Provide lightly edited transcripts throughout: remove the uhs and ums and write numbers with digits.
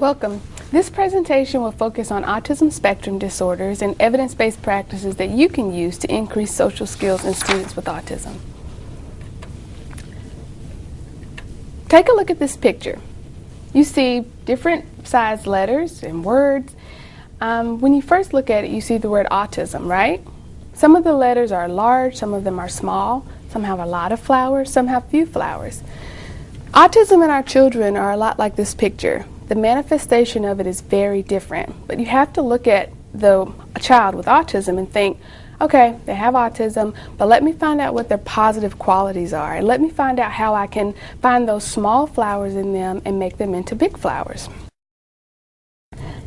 Welcome. This presentation will focus on autism spectrum disorders and evidence-based practices that you can use to increase social skills in students with autism. Take a look at this picture. You see different sized letters and words. When you first look at it, you see the word autism, right? Some of the letters are large, some of them are small, some have a lot of flowers, some have few flowers. Autism in our children are a lot like this picture. The manifestation of it is very different, but you have to look at a child with autism and think, okay, they have autism, but let me find out what their positive qualities are, and let me find out how I can find those small flowers in them and make them into big flowers.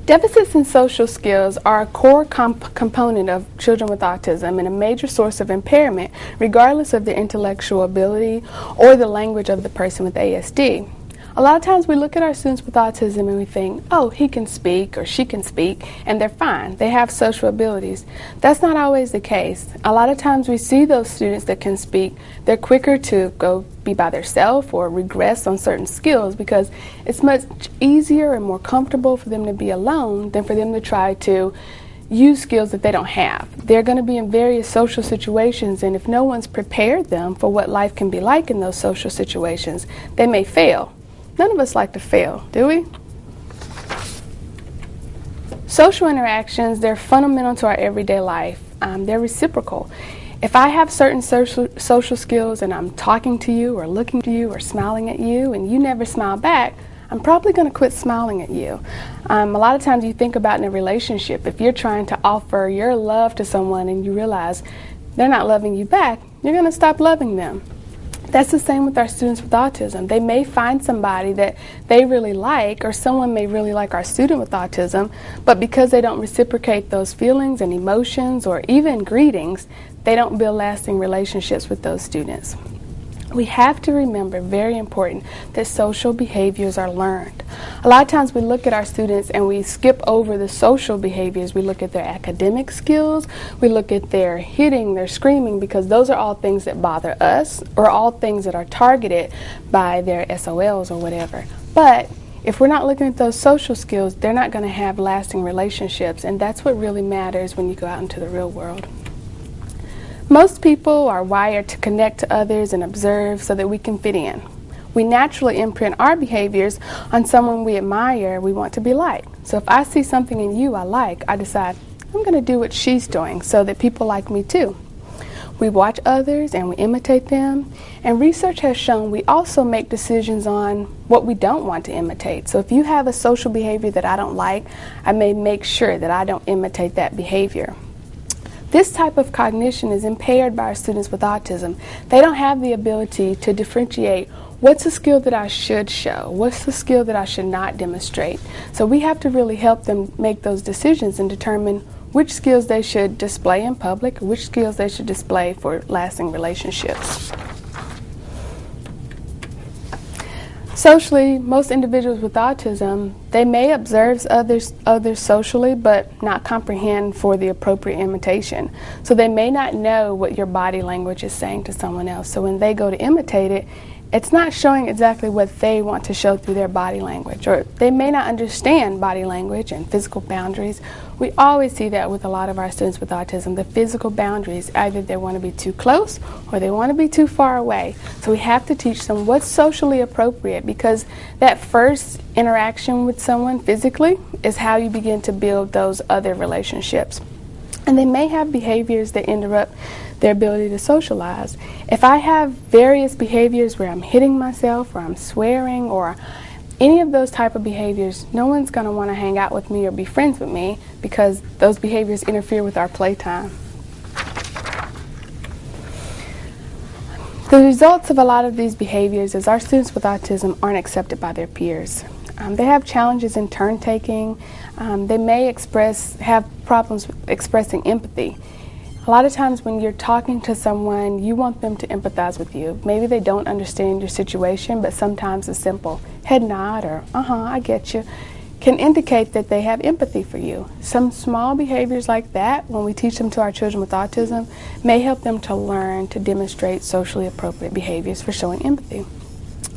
Deficits in social skills are a core component of children with autism and a major source of impairment, regardless of their intellectual ability or the language of the person with ASD. A lot of times we look at our students with autism and we think, oh, he can speak or she can speak, and they're fine. They have social abilities. That's not always the case. A lot of times we see those students that can speak, they're quicker to go be by themselves or regress on certain skills because it's much easier and more comfortable for them to be alone than for them to try to use skills that they don't have. They're going to be in various social situations, and if no one's prepared them for what life can be like in those social situations, they may fail. None of us like to fail, do we? Social interactions, they're fundamental to our everyday life. They're reciprocal. If I have certain social skills and I'm talking to you or looking to you or smiling at you and you never smile back, I'm probably going to quit smiling at you. A lot of times you think about in a relationship, if you're trying to offer your love to someone and you realize they're not loving you back, you're going to stop loving them. That's the same with our students with autism. They may find somebody that they really like, or someone may really like our student with autism, but because they don't reciprocate those feelings and emotions or even greetings, they don't build lasting relationships with those students. We have to remember, very important, that social behaviors are learned. A lot of times we look at our students and we skip over the social behaviors. We look at their academic skills, we look at their hitting, their screaming, because those are all things that bother us or all things that are targeted by their SOLs or whatever. But if we're not looking at those social skills, they're not going to have lasting relationships, and that's what really matters when you go out into the real world. Most people are wired to connect to others and observe so that we can fit in. We naturally imprint our behaviors on someone we admire, we want to be like. So if I see something in you I like, I decide, I'm going to do what she's doing so that people like me too. We watch others and we imitate them, and research has shown we also make decisions on what we don't want to imitate. So if you have a social behavior that I don't like, I may make sure that I don't imitate that behavior. This type of cognition is impaired by our students with autism. They don't have the ability to differentiate what's a skill that I should show, what's the skill that I should not demonstrate. So we have to really help them make those decisions and determine which skills they should display in public, which skills they should display for lasting relationships. Socially, most individuals with autism, they may observe others socially, but not comprehend for the appropriate imitation. So they may not know what your body language is saying to someone else. So when they go to imitate it, it's not showing exactly what they want to show through their body language, or they may not understand body language and physical boundaries. We always see that with a lot of our students with autism, the physical boundaries. Either they want to be too close or they want to be too far away. So we have to teach them what's socially appropriate, because that first interaction with someone physically is how you begin to build those other relationships. And they may have behaviors that interrupt their ability to socialize. If I have various behaviors where I'm hitting myself or I'm swearing or any of those type of behaviors, no one's going to want to hang out with me or be friends with me because those behaviors interfere with our playtime. The results of a lot of these behaviors is our students with autism aren't accepted by their peers. They have challenges in turn taking. They may have problems expressing empathy. A lot of times when you're talking to someone, you want them to empathize with you. Maybe they don't understand your situation, but sometimes a simple head nod or I get you can indicate that they have empathy for you. Some small behaviors like that, when we teach them to our children with autism, may help them to learn to demonstrate socially appropriate behaviors for showing empathy.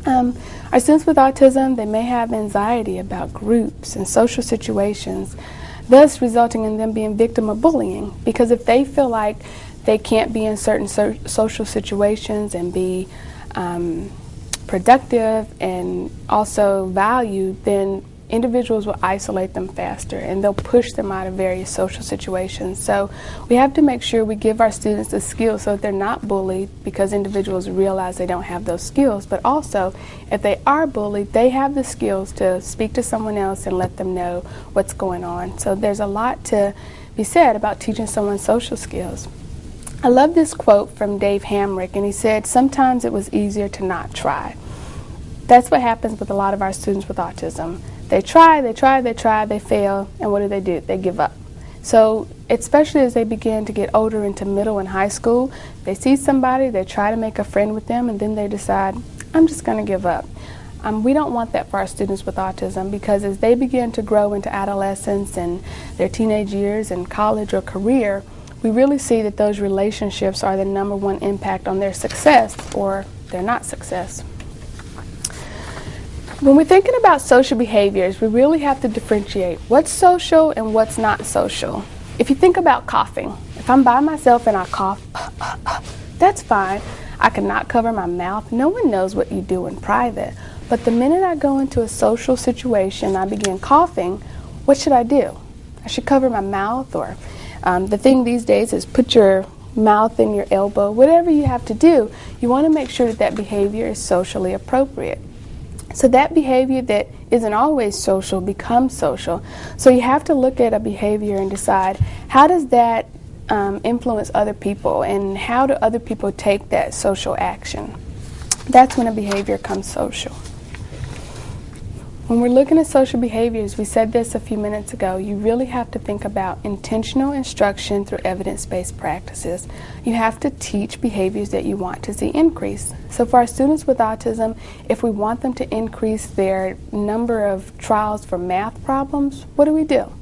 Our students with autism, they may have anxiety about groups and social situations, thus resulting in them being victim of bullying. Because if they feel like they can't be in certain social situations and be productive and also valued, then individuals will isolate them faster and they'll push them out of various social situations. So we have to make sure we give our students the skills so that they're not bullied, because individuals realize they don't have those skills, but also if they are bullied, they have the skills to speak to someone else and let them know what's going on. So there's a lot to be said about teaching someone social skills. I love this quote from Dave Hamrick, and he said, "Sometimes it was easier to not try." That's what happens with a lot of our students with autism. They try, they fail, and what do? They give up. So especially as they begin to get older into middle and high school, they see somebody, they try to make a friend with them, and then they decide, I'm just going to give up. We don't want that for our students with autism, because as they begin to grow into adolescence and their teenage years and college or career, we really see that those relationships are the #1 impact on their success or their not success. When we're thinking about social behaviors, we really have to differentiate what's social and what's not social. If you think about coughing, if I'm by myself and I cough, that's fine. I cannot cover my mouth. No one knows what you do in private. But the minute I go into a social situation, I begin coughing, what should I do? I should cover my mouth, or the thing these days is put your mouth in your elbow. Whatever you have to do, you want to make sure that that behavior is socially appropriate. So that behavior that isn't always social becomes social. So you have to look at a behavior and decide, how does that influence other people, and how do other people take that social action? That's when a behavior comes social. When we're looking at social behaviors, we said this a few minutes ago, you really have to think about intentional instruction through evidence-based practices. You have to teach behaviors that you want to see increase. So for our students with autism, if we want them to increase their number of trials for math problems, what do?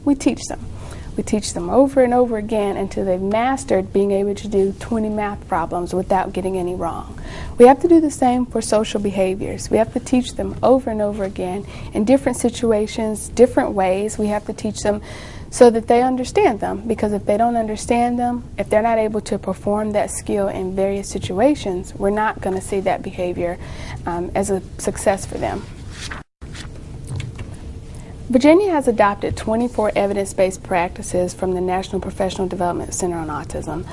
We teach them. We teach them over and over again until they've mastered being able to do 20 math problems without getting any wrong. We have to do the same for social behaviors. We have to teach them over and over again in different situations, different ways. We have to teach them so that they understand them, because if they don't understand them, if they're not able to perform that skill in various situations, we're not going to see that behavior as a success for them. Virginia has adopted 24 evidence-based practices from the National Professional Development Center on Autism.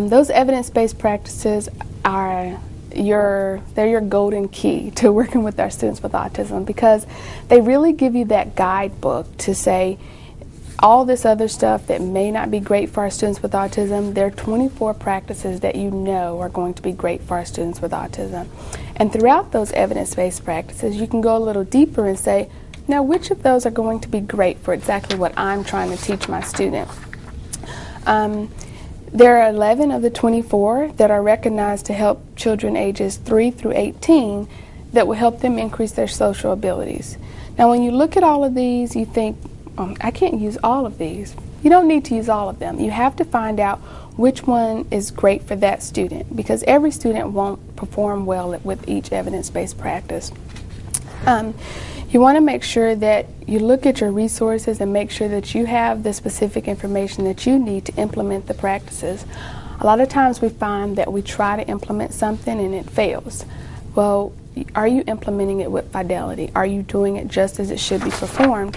Those evidence-based practices are your golden key to working with our students with autism, because they really give you that guidebook to say all this other stuff that may not be great for our students with autism. There are 24 practices that you know are going to be great for our students with autism. And throughout those evidence-based practices, you can go a little deeper and say, now, which of those are going to be great for exactly what I'm trying to teach my student? There are 11 of the 24 that are recognized to help children ages 3 through 18 that will help them increase their social abilities. Now, when you look at all of these, you think, I can't use all of these. You don't need to use all of them. You have to find out which one is great for that student, because every student won't perform well with each evidence-based practice. You want to make sure that you look at your resources and make sure that you have the specific information that you need to implement the practices. A lot of times we find that we try to implement something and it fails. Well, are you implementing it with fidelity? Are you doing it just as it should be performed?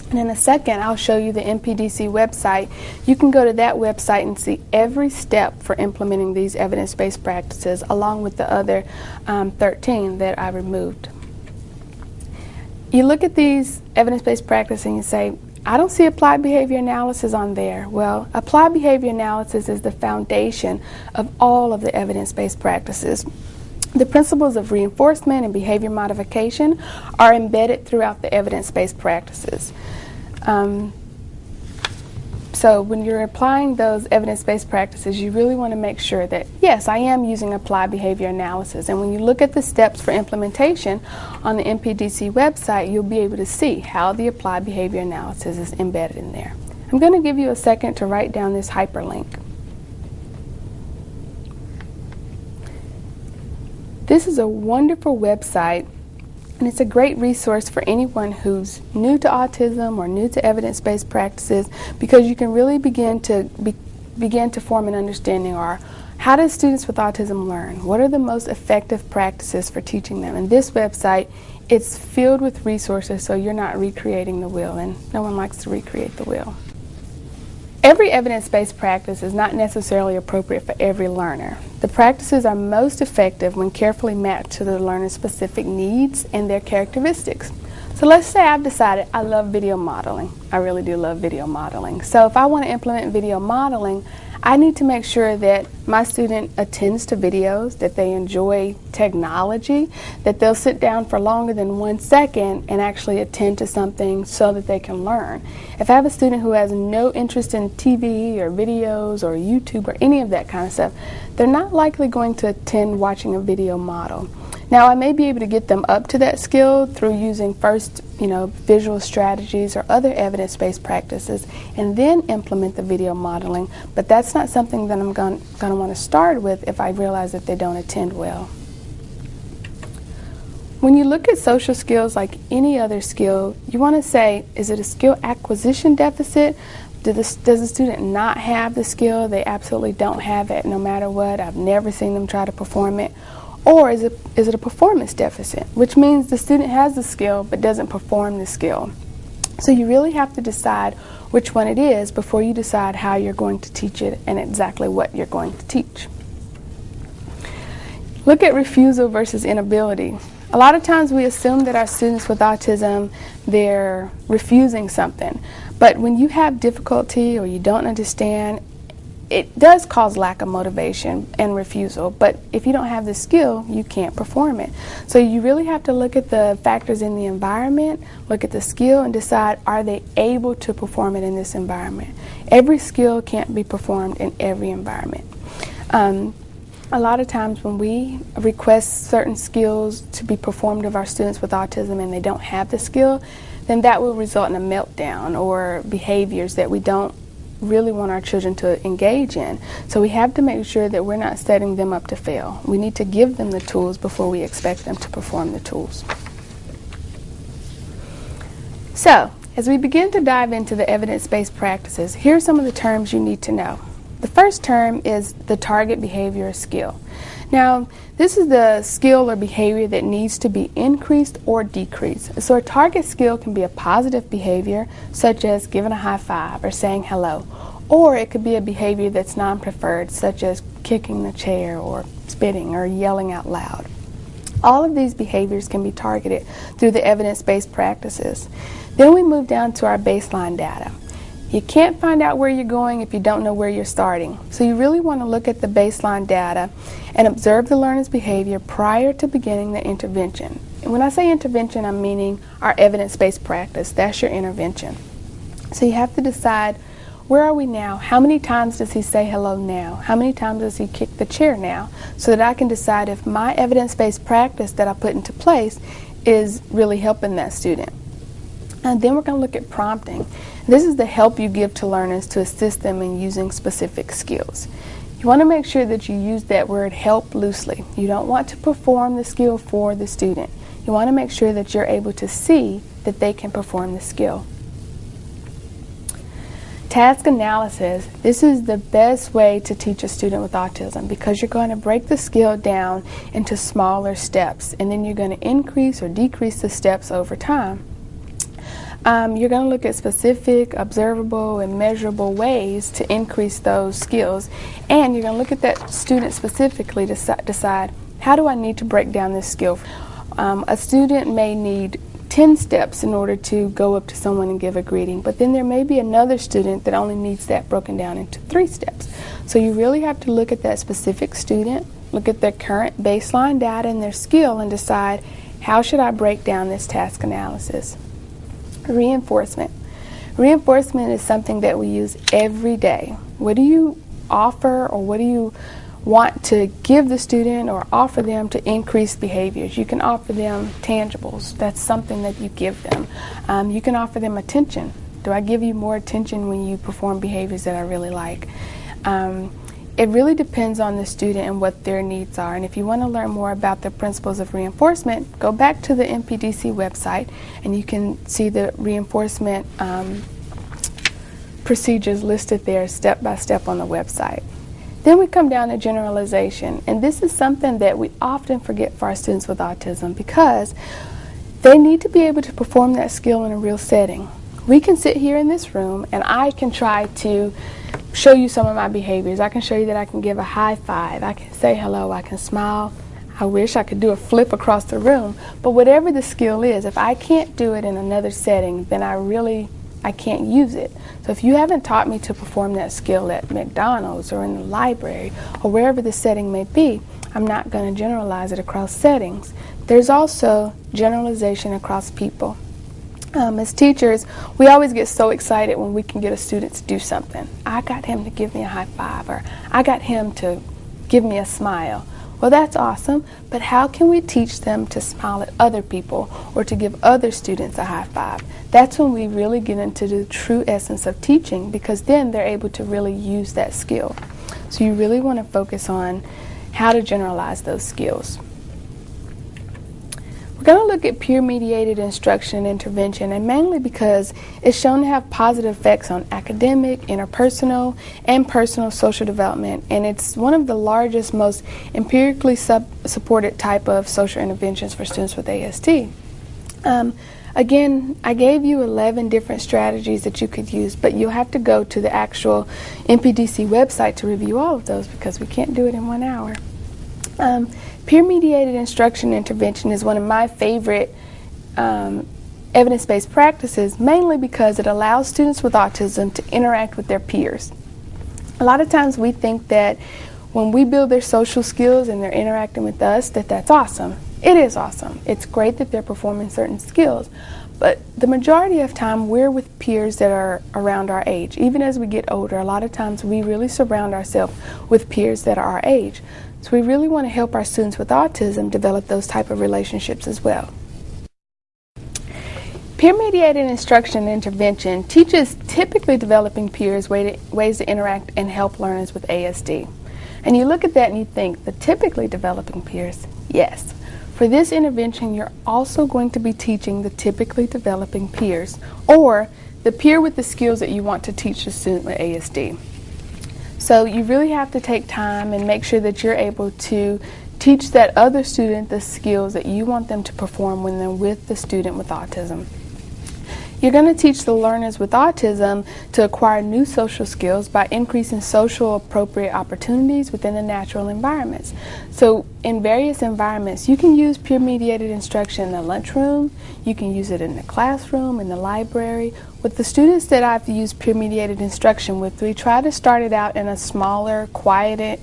And in a second, I'll show you the NPDC website. You can go to that website and see every step for implementing these evidence-based practices, along with the other 13 that I removed. You look at these evidence-based practices and you say, I don't see applied behavior analysis on there. Well, applied behavior analysis is the foundation of all of the evidence-based practices. The principles of reinforcement and behavior modification are embedded throughout the evidence-based practices. So when you're applying those evidence-based practices, you really want to make sure that, yes, I am using applied behavior analysis. And when you look at the steps for implementation on the NPDC website, you'll be able to see how the applied behavior analysis is embedded in there. I'm going to give you a second to write down this hyperlink. This is a wonderful website, and it's a great resource for anyone who's new to autism or new to evidence-based practices, because you can really begin to form an understanding, or how do students with autism learn? What are the most effective practices for teaching them? And this website, it's filled with resources, so you're not recreating the wheel, and no one likes to recreate the wheel. Every evidence-based practice is not necessarily appropriate for every learner. The practices are most effective when carefully matched to the learner's specific needs and their characteristics. So let's say I've decided I love video modeling. I really do love video modeling. So if I want to implement video modeling, I need to make sure that my student attends to videos, that they enjoy technology, that they'll sit down for longer than 1 second and actually attend to something so that they can learn. If I have a student who has no interest in TV or videos or YouTube or any of that kind of stuff, they're not likely going to attend watching a video model. Now, I may be able to get them up to that skill through using first, visual strategies or other evidence-based practices, and then implement the video modeling, but that's not something that I'm going to want to start with if I realize that they don't attend well. When you look at social skills like any other skill, you want to say, is it a skill acquisition deficit? Does the student not have the skill? They absolutely don't have it no matter what. I've never seen them try to perform it. Or is it a performance deficit, which means the student has the skill but doesn't perform the skill? So you really have to decide which one it is before you decide how you're going to teach it and exactly what you're going to teach. Look at refusal versus inability. A lot of times we assume that our students with autism, they're refusing something. But when you have difficulty or you don't understand, it does cause lack of motivation and refusal, but if you don't have the skill, you can't perform it. So you really have to look at the factors in the environment, look at the skill, and decide, are they able to perform it in this environment? Every skill can't be performed in every environment. A lot of times when we request certain skills to be performed of our students with autism and they don't have the skill, then that will result in a meltdown or behaviors that we don't really want our children to engage in. So we have to make sure that we're not setting them up to fail. We need to give them the tools before we expect them to perform the tools. So, as we begin to dive into the evidence-based practices, here are some of the terms you need to know. The first term is the target behavior or skill. Now, this is the skill or behavior that needs to be increased or decreased. So a target skill can be a positive behavior, such as giving a high five or saying hello. Or it could be a behavior that's non-preferred, such as kicking the chair or spitting or yelling out loud. All of these behaviors can be targeted through the evidence-based practices. Then we move down to our baseline data. You can't find out where you're going if you don't know where you're starting. So you really want to look at the baseline data and observe the learner's behavior prior to beginning the intervention. And when I say intervention, I'm meaning our evidence-based practice. That's your intervention. So you have to decide, where are we now? How many times does he say hello now? How many times does he kick the chair now? So that I can decide if my evidence-based practice that I put into place is really helping that student. And then we're going to look at prompting. This is the help you give to learners to assist them in using specific skills. You want to make sure that you use that word help loosely. You don't want to perform the skill for the student. You want to make sure that you're able to see that they can perform the skill. Task analysis. This is the best way to teach a student with autism, because you're going to break the skill down into smaller steps, and then you're going to increase or decrease the steps over time. You're going to look at specific, observable, and measurable ways to increase those skills, and you're going to look at that student specifically to decide, how do I need to break down this skill? A student may need 10 steps in order to go up to someone and give a greeting, but then there may be another student that only needs that broken down into 3 steps. So you really have to look at that specific student, look at their current baseline data and their skill, and decide, how should I break down this task analysis? Reinforcement. Reinforcement is something that we use every day. What do you offer, or what do you want to give the student or offer them to increase behaviors? You can offer them tangibles. That's something that you give them. You can offer them attention. Do I give you more attention when you perform behaviors that I really like? it really depends on the student and what their needs are. And if you want to learn more about the principles of reinforcement, go back to the NPDC website and you can see the reinforcement procedures listed there step by step on the website. Then we come down to generalization, and this is something that we often forget for our students with autism because they need to be able to perform that skill in a real setting. We can sit here in this room and I can try to show you some of my behaviors. I can show you that I can give a high five, I can say hello, I can smile. I wish I could do a flip across the room, but whatever the skill is, if I can't do it in another setting, then I can't use it. So if you haven't taught me to perform that skill at McDonald's or in the library or wherever the setting may be, I'm not going to generalize it across settings. There's also generalization across people. As teachers, we always get so excited when we can get a student to do something. I got him to give me a high five, or I got him to give me a smile. Well, that's awesome, but how can we teach them to smile at other people or to give other students a high five? That's when we really get into the true essence of teaching, because then they're able to really use that skill. So you really want to focus on how to generalize those skills. We're going to look at peer-mediated instruction and intervention, and mainly because it's shown to have positive effects on academic, interpersonal, and personal social development, and it's one of the largest, most empirically supported type of social interventions for students with ASD. Again, I gave you 11 different strategies that you could use, but you'll have to go to the actual NPDC website to review all of those because we can't do it in 1 hour. Peer-mediated instruction intervention is one of my favorite evidence-based practices, mainly because it allows students with autism to interact with their peers. A lot of times we think that when we build their social skills and they're interacting with us, that's awesome. It is awesome. It's great that they're performing certain skills, but the majority of time we're with peers that are around our age. Even as we get older, a lot of times we really surround ourselves with peers that are our age. So we really want to help our students with autism develop those type of relationships as well. Peer-mediated instruction and intervention teaches typically developing peers ways to interact and help learners with ASD. And you look at that and you think, the typically developing peers? Yes. For this intervention, you're also going to be teaching the typically developing peers, or the peer with the skills that you want to teach the student with ASD. So you really have to take time and make sure that you're able to teach that other student the skills that you want them to perform when they're with the student with autism. You're going to teach the learners with autism to acquire new social skills by increasing social appropriate opportunities within the natural environments. So in various environments, you can use peer-mediated instruction in the lunchroom, you can use it in the classroom, in the library. With the students that I've used peer-mediated instruction with, we try to start it out in a smaller, quiet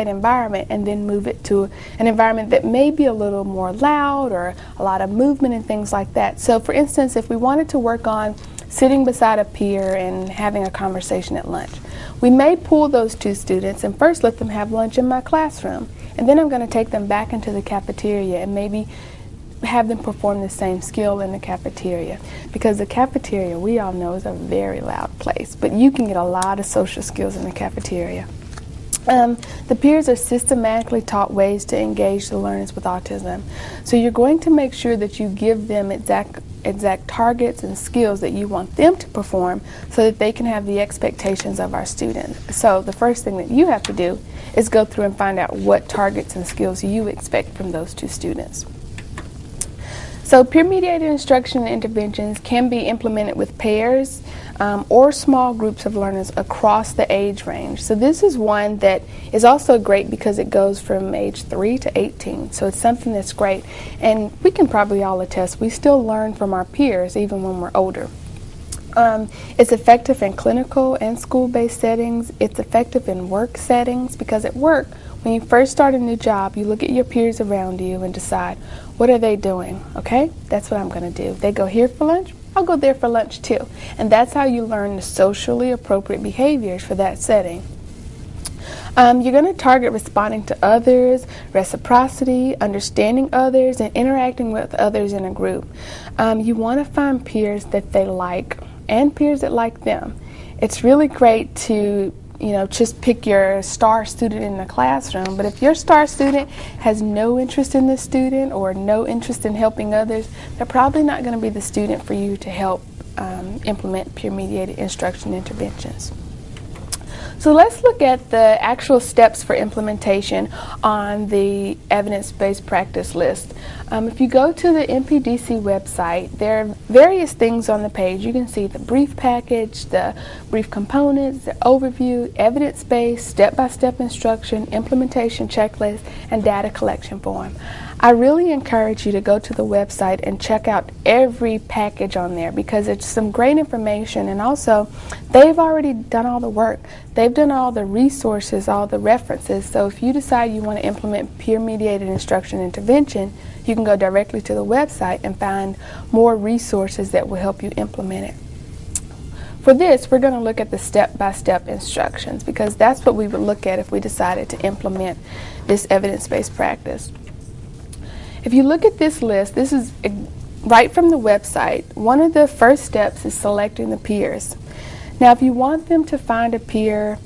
environment and then move it to an environment that may be a little more loud or a lot of movement and things like that. So for instance, if we wanted to work on sitting beside a peer and having a conversation at lunch, we may pull those two students and first let them have lunch in my classroom, and then I'm going to take them back into the cafeteria and maybe have them perform the same skill in the cafeteria, because the cafeteria, we all know, is a very loud place, but you can get a lot of social skills in the cafeteria. The peers are systematically taught ways to engage the learners with autism. So you're going to make sure that you give them exact targets and skills that you want them to perform so that they can have the expectations of our students. So the first thing that you have to do is go through and find out what targets and skills you expect from those two students. So peer-mediated instruction and interventions can be implemented with pairs or small groups of learners across the age range. So this is one that is also great because it goes from age 3 to 18. So it's something that's great. And we can probably all attest, we still learn from our peers even when we're older. It's effective in clinical and school-based settings. It's effective in work settings because at work, when you first start a new job, you look at your peers around you and decide, what are they doing? Okay, that's what I'm going to do. They go here for lunch, I'll go there for lunch too. And that's how you learn the socially appropriate behaviors for that setting. You're going to target responding to others, reciprocity, understanding others, and interacting with others in a group. You want to find peers that they like and peers that like them. It's really great to just pick your star student in the classroom. But if your star student has no interest in the student or no interest in helping others, they're probably not going to be the student for you to help implement peer-mediated instruction interventions. So let's look at the actual steps for implementation on the evidence-based practice list. If you go to the NPDC website, there are various things on the page. You can see the brief package, the brief components, the overview, evidence-based, step-by-step instruction, implementation checklist, and data collection form. I really encourage you to go to the website and check out every package on there because it's some great information, and also they've already done all the work. They've done all the resources, all the references. So if you decide you want to implement peer-mediated instruction intervention, you can go directly to the website and find more resources that will help you implement it. For this, we're going to look at the step-by-step instructions because that's what we would look at if we decided to implement this evidence-based practice. If you look at this list, this is right from the website. One of the first steps is selecting the peers. Now, if you want them to find a peer,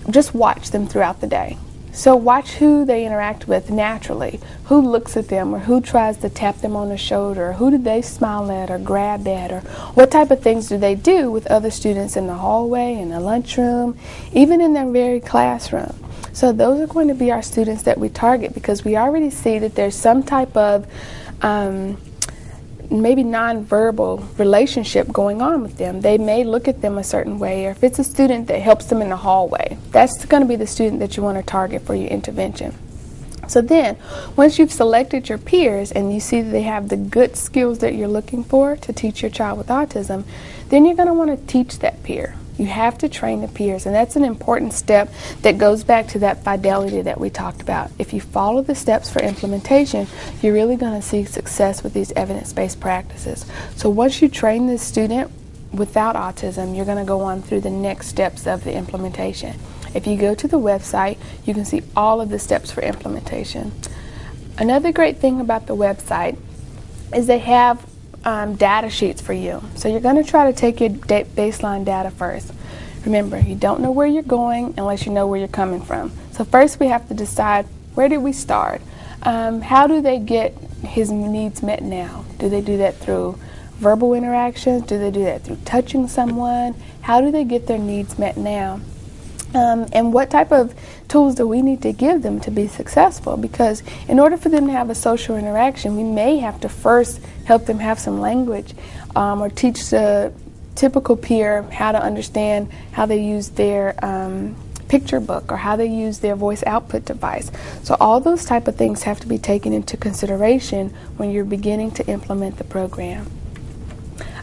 just watch them throughout the day. So watch who they interact with naturally, who looks at them or who tries to tap them on the shoulder, or who do they smile at or grab at, or what type of things do they do with other students in the hallway, in the lunchroom, even in their very classroom. So those are going to be our students that we target because we already see that there's some type of maybe nonverbal relationship going on with them. They may look at them a certain way, or if it's a student that helps them in the hallway, that's going to be the student that you want to target for your intervention. So then, once you've selected your peers and you see that they have the good skills that you're looking for to teach your child with autism, then you're going to want to teach that peer. You have to train the peers, and that's an important step that goes back to that fidelity that we talked about. If you follow the steps for implementation, you're really going to see success with these evidence-based practices. So once you train the student without autism, you're going to go on through the next steps of the implementation. If you go to the website, you can see all of the steps for implementation. Another great thing about the website is they have data sheets for you. So you're going to try to take your baseline data first. Remember, you don't know where you're going unless you know where you're coming from. So first we have to decide, where did we start? How do they get his needs met now? Do they do that through verbal interactions? Do they do that through touching someone? How do they get their needs met now? And what type of tools do we need to give them to be successful? Because in order for them to have a social interaction, we may have to first help them have some language or teach the typical peer how to understand how they use their picture book or how they use their voice output device. So all those type of things have to be taken into consideration when you're beginning to implement the program.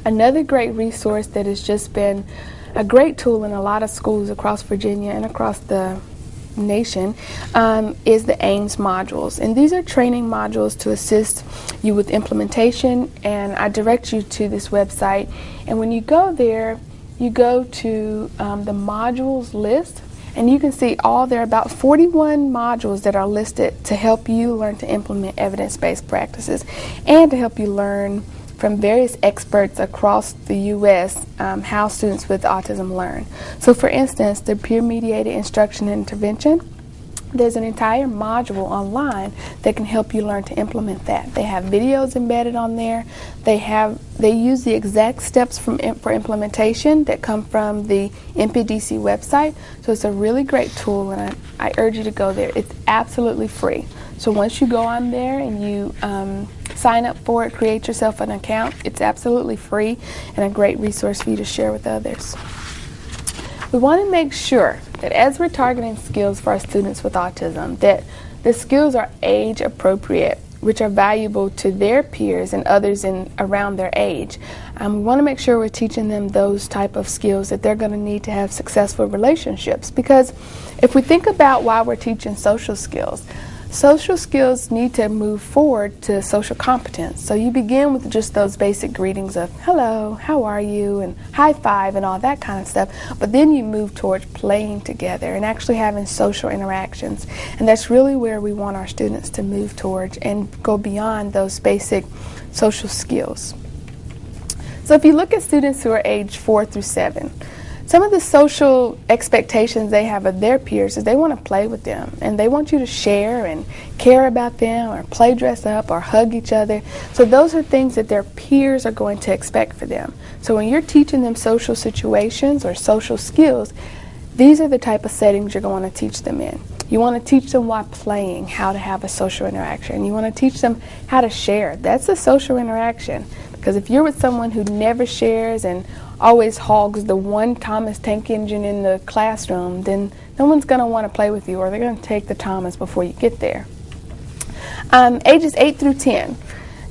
Another great resource that has just been a great tool in a lot of schools across Virginia and across the nation is the AIMS modules. And these are training modules to assist you with implementation, and I direct you to this website. And when you go there, you go to the modules list, and you can see there are about 41 modules that are listed to help you learn to implement evidence-based practices and to help you learn from various experts across the U.S. How students with autism learn. So for instance, the peer-mediated instruction and intervention, there's an entire module online that can help you learn to implement that. They have videos embedded on there. They use the exact steps for implementation that come from the NPDC website. So it's a really great tool, and I urge you to go there. It's absolutely free. So once you go on there and you sign up for it, create yourself an account, it's absolutely free and a great resource for you to share with others. We want to make sure that as we're targeting skills for our students with autism, that the skills are age appropriate, which are valuable to their peers and others around their age. We want to make sure we're teaching them those type of skills that they're going to need to have successful relationships. Because if we think about why we're teaching social skills need to move forward to social competence. So you begin with just those basic greetings of hello, how are you, and high five and all that kind of stuff. But then you move towards playing together and actually having social interactions. And that's really where we want our students to move towards and go beyond those basic social skills. So if you look at students who are age 4 through 7, Some of the social expectations they have of their peers is they want to play with them, and they want you to share and care about them, or play dress up, or hug each other. So those are things that their peers are going to expect for them. So when you're teaching them social situations or social skills, these are the type of settings you're going to teach them in. You want to teach them while playing how to have a social interaction. You want to teach them how to share. That's a social interaction. Because if you're with someone who never shares and always hogs the one Thomas tank engine in the classroom, then no one's going to want to play with you, or they're going to take the Thomas before you get there. Ages 8 through 10.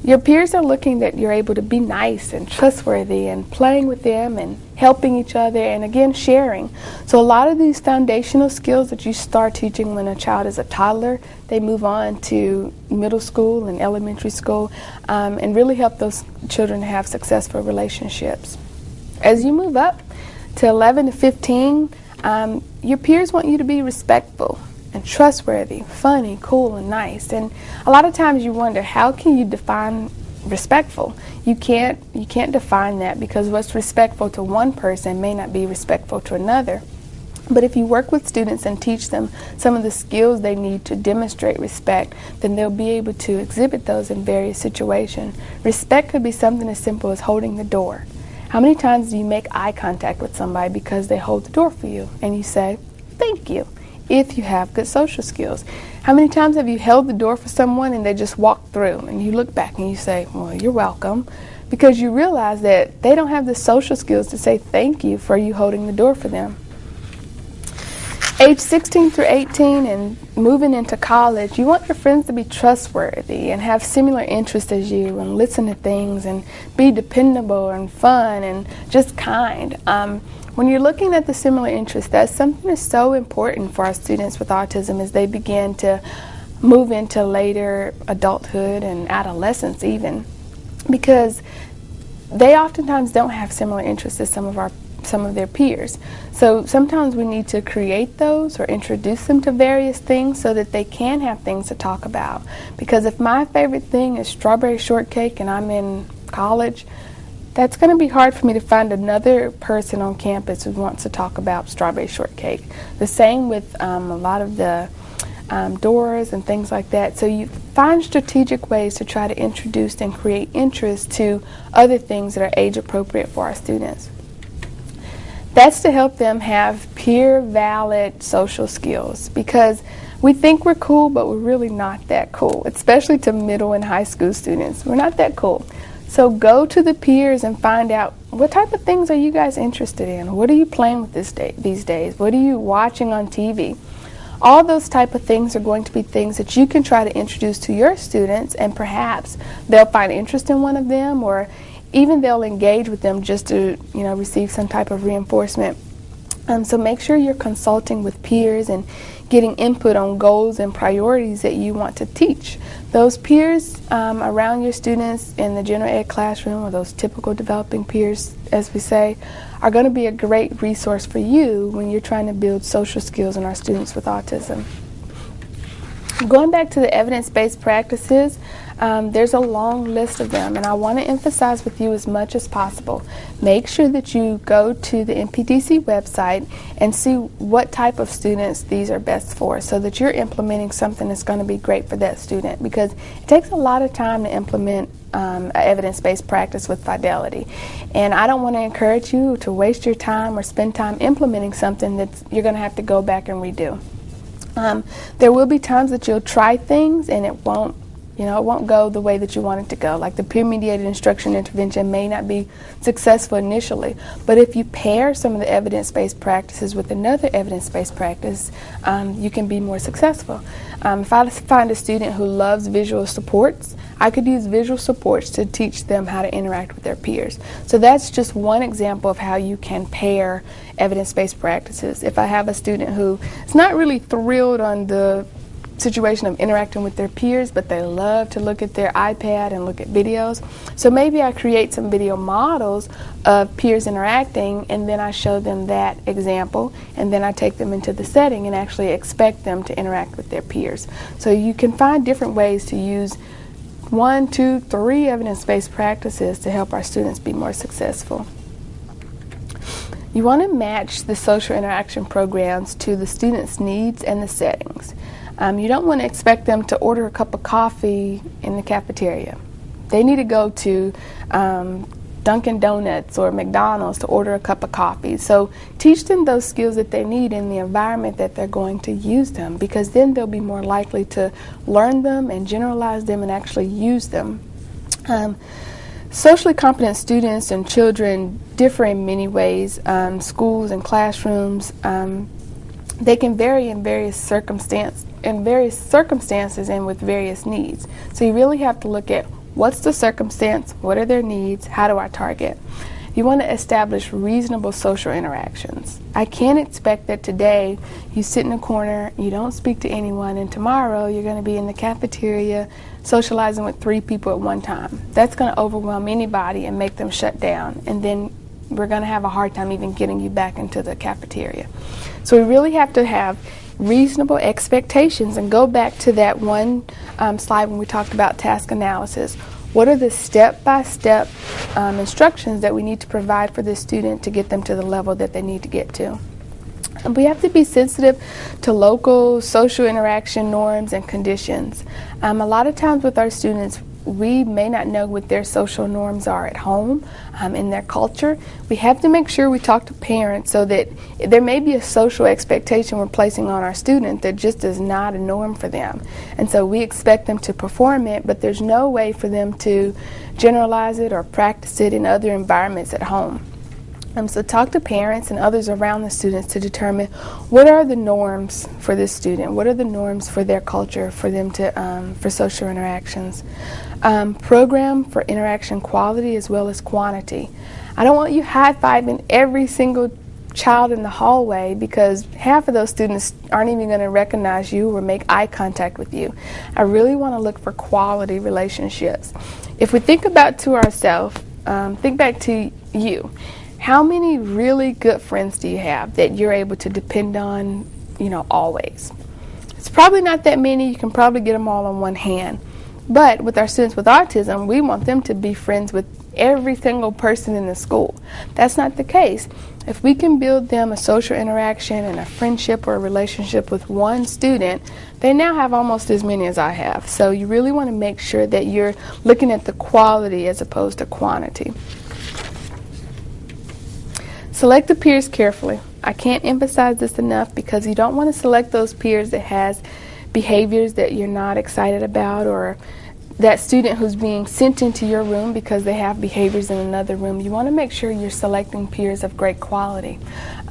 Your peers are looking that you're able to be nice and trustworthy and playing with them and helping each other and, again, sharing. So a lot of these foundational skills that you start teaching when a child is a toddler, they move on to middle school and elementary school, and really help those children to have successful relationships. As you move up to 11 to 15, your peers want you to be respectful and trustworthy, funny, cool, and nice. And a lot of times you wonder, how can you define respectful? You can't define that, because what's respectful to one person may not be respectful to another. But if you work with students and teach them some of the skills they need to demonstrate respect, then they'll be able to exhibit those in various situations. Respect could be something as simple as holding the door. How many times do you make eye contact with somebody because they hold the door for you and you say, thank you, if you have good social skills? How many times have you held the door for someone and they just walk through and you look back and you say, well, you're welcome, because you realize that they don't have the social skills to say thank you for you holding the door for them. Age 16 through 18 and moving into college, you want your friends to be trustworthy and have similar interests as you and listen to things and be dependable and fun and just kind. When you're looking at the similar interests, that's something that's so important for our students with autism as they begin to move into later adulthood and adolescence even, because they oftentimes don't have similar interests as some of their peers. So sometimes we need to create those or introduce them to various things so that they can have things to talk about. Because if my favorite thing is strawberry shortcake and I'm in college, that's going to be hard for me to find another person on campus who wants to talk about strawberry shortcake. The same with a lot of the doors and things like that. So you find strategic ways to try to introduce and create interest to other things that are age appropriate for our students. That's to help them have peer valid social skills, because we think we're cool, but we're really not that cool, especially to middle and high school students. We're not that cool. So go to the peers and find out, what type of things are you guys interested in? What are you playing with these days? What are you watching on TV? All those type of things are going to be things that you can try to introduce to your students, and perhaps they'll find interest in one of them, or even they'll engage with them just to, receive some type of reinforcement. So make sure you're consulting with peers and getting input on goals and priorities that you want to teach. Those peers around your students in the general ed classroom, or those typical developing peers, as we say, are going to be a great resource for you when you're trying to build social skills in our students with autism. Going back to the evidence-based practices, there's a long list of them, and I want to emphasize with you as much as possible. Make sure that you go to the NPDC website and see what type of students these are best for, so that you're implementing something that's going to be great for that student, because it takes a lot of time to implement an evidence-based practice with fidelity. And I don't want to encourage you to waste your time or spend time implementing something that you're going to have to go back and redo. There will be times that you'll try things and it won't go the way that you want it to go. Like the peer-mediated instruction intervention may not be successful initially, but if you pair some of the evidence-based practices with another evidence-based practice, you can be more successful. If I find a student who loves visual supports, I could use visual supports to teach them how to interact with their peers. So that's just one example of how you can pair evidence-based practices. If I have a student who is not really thrilled on the situation of interacting with their peers, but they love to look at their iPad and look at videos, so maybe I create some video models of peers interacting, and then I show them that example, and then I take them into the setting and actually expect them to interact with their peers. So you can find different ways to use 1, 2, 3 evidence-based practices to help our students be more successful. You want to match the social interaction programs to the students' needs and the settings. You don't want to expect them to order a cup of coffee in the cafeteria. They need to go to Dunkin' Donuts or McDonald's to order a cup of coffee. So teach them those skills that they need in the environment that they're going to use them, because then they'll be more likely to learn them and generalize them and actually use them. Socially competent students and children differ in many ways. Schools and classrooms, they can vary in various circumstances and with various needs. So you really have to look at what's the circumstance, what are their needs, how do I target? You want to establish reasonable social interactions. I can't expect that today you sit in a corner, you don't speak to anyone, and tomorrow you're going to be in the cafeteria socializing with 3 people at one time. That's going to overwhelm anybody and make them shut down, and then we're going to have a hard time even getting you back into the cafeteria. So we really have to have reasonable expectations, and go back to that one slide when we talked about task analysis. What are the step-by-step instructions that we need to provide for this student to get them to the level that they need to get to? And we have to be sensitive to local social interaction norms and conditions. A lot of times with our students, we may not know what their social norms are at home, in their culture. We have to make sure we talk to parents, so that there may be a social expectation we're placing on our student that just is not a norm for them. And so we expect them to perform it, but there's no way for them to generalize it or practice it in other environments at home. So talk to parents and others around the students to determine what are the norms for this student, what are the norms for their culture, for them to for social interactions. Program for interaction quality as well as quantity. I don't want you high-fiving every single child in the hallway, because half of those students aren't even going to recognize you or make eye contact with you. I really want to look for quality relationships. If we think about to ourselves, think back to you. How many really good friends do you have that you're able to depend on, always? It's probably not that many. You can probably get them all on one hand. But with our students with autism, we want them to be friends with every single person in the school. That's not the case. If we can build them a social interaction and a friendship or a relationship with one student, they now have almost as many as I have. So you really want to make sure that you're looking at the quality as opposed to quantity. Select the peers carefully. I can't emphasize this enough, because you don't want to select those peers that has behaviors that you're not excited about, or that student who's being sent into your room because they have behaviors in another room. You want to make sure you're selecting peers of great quality.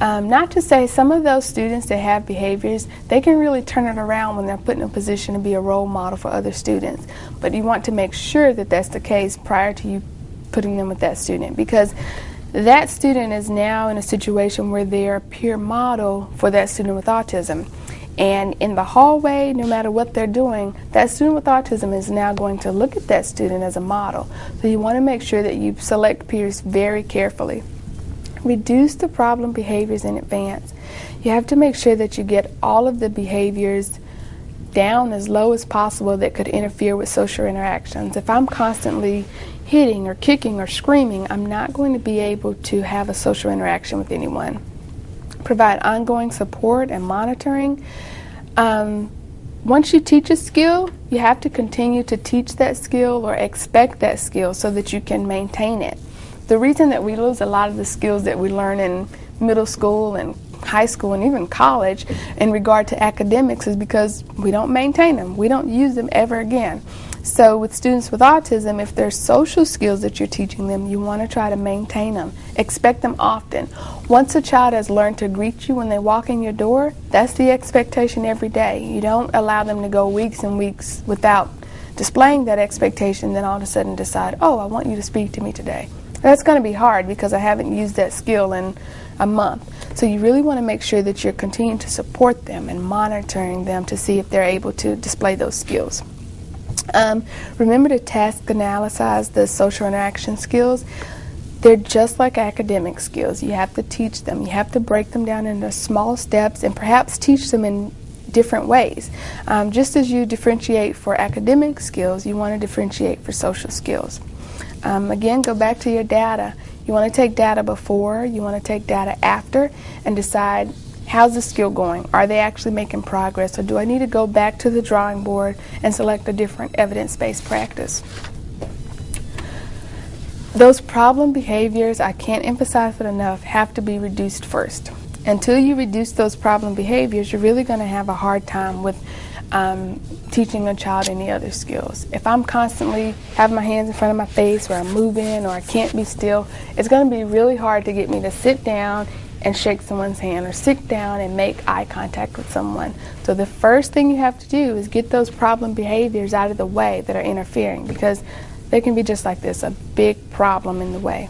Not to say some of those students that have behaviors, they can really turn it around when they're put in a position to be a role model for other students. But you want to make sure that that's the case prior to you putting them with that student, because that student is now in a situation where they're a peer model for that student with autism. And in the hallway, no matter what they're doing, that student with autism is now going to look at that student as a model. So you want to make sure that you select peers very carefully. Reduce the problem behaviors in advance. You have to make sure that you get all of the behaviors down as low as possible that could interfere with social interactions. If I'm constantly hitting or kicking or screaming, I'm not going to be able to have a social interaction with anyone. Provide ongoing support and monitoring. Once you teach a skill, you have to continue to teach that skill or expect that skill so that you can maintain it. The reason that we lose a lot of the skills that we learn in middle school and high school and even college in regard to academics is because we don't maintain them. We don't use them ever again. So with students with autism, if there's social skills that you're teaching them, you want to try to maintain them. Expect them often. Once a child has learned to greet you when they walk in your door, that's the expectation every day. You don't allow them to go weeks and weeks without displaying that expectation, then all of a sudden decide, oh, I want you to speak to me today. That's going to be hard because I haven't used that skill in a month. So you really want to make sure that you're continuing to support them and monitoring them to see if they're able to display those skills. Remember to task analyze the social interaction skills. They're just like academic skills. You have to teach them. You have to break them down into small steps and perhaps teach them in different ways. Just as you differentiate for academic skills, you want to differentiate for social skills. Again, go back to your data. You want to take data before, you want to take data after, and decide, how's the skill going? Are they actually making progress, or do I need to go back to the drawing board and select a different evidence-based practice? Those problem behaviors, I can't emphasize it enough, have to be reduced first. Until you reduce those problem behaviors, you're really going to have a hard time with teaching a child any other skills. If I'm constantly having my hands in front of my face, or I'm moving, or I can't be still, it's going to be really hard to get me to sit down and shake someone's hand, or sit down and make eye contact with someone. So the first thing you have to do is get those problem behaviors out of the way that are interfering, because they can be just like this, a big problem in the way.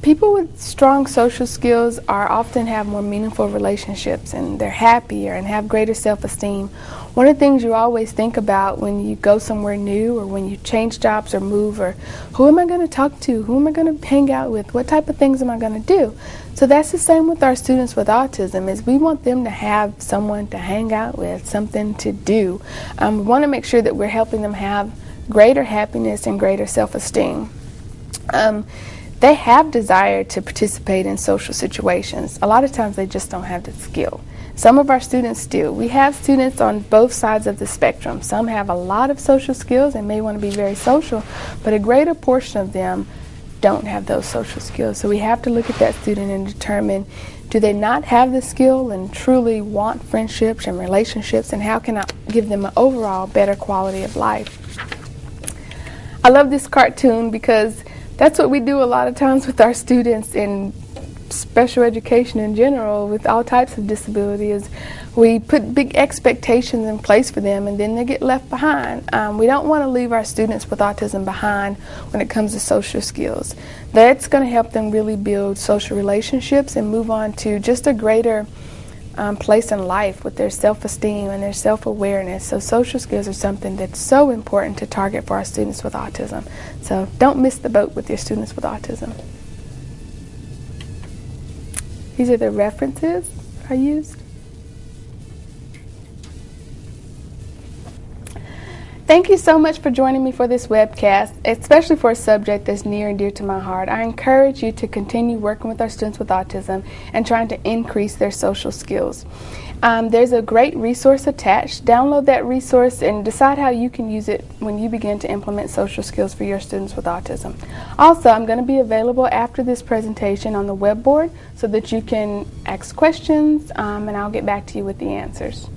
People with strong social skills often have more meaningful relationships, and they're happier and have greater self-esteem. One of the things you always think about when you go somewhere new, or when you change jobs or move, or who am I going to talk to? Who am I going to hang out with? What type of things am I going to do? So that's the same with our students with autism, is we want them to have someone to hang out with, something to do. We want to make sure that we're helping them have greater happiness and greater self-esteem. They have desire to participate in social situations. A lot of times they just don't have the skill. Some of our students do. We have students on both sides of the spectrum. Some have a lot of social skills and may want to be very social, but a greater portion of them don't have those social skills. So we have to look at that student and determine, do they not have the skill and truly want friendships and relationships, and how can I give them an overall better quality of life? I love this cartoon because that's what we do a lot of times with our students in special education in general, with all types of disabilities. We put big expectations in place for them, and then they get left behind. We don't want to leave our students with autism behind when it comes to social skills. That's going to help them really build social relationships and move on to just a greater place in life with their self-esteem and their self-awareness. So social skills are something that's so important to target for our students with autism. So don't miss the boat with your students with autism. These are the references I used. Thank you so much for joining me for this webcast, especially for a subject that's near and dear to my heart. I encourage you to continue working with our students with autism and trying to increase their social skills. There's a great resource attached. Download that resource and decide how you can use it when you begin to implement social skills for your students with autism. Also, I'm going to be available after this presentation on the web board so that you can ask questions, and I'll get back to you with the answers.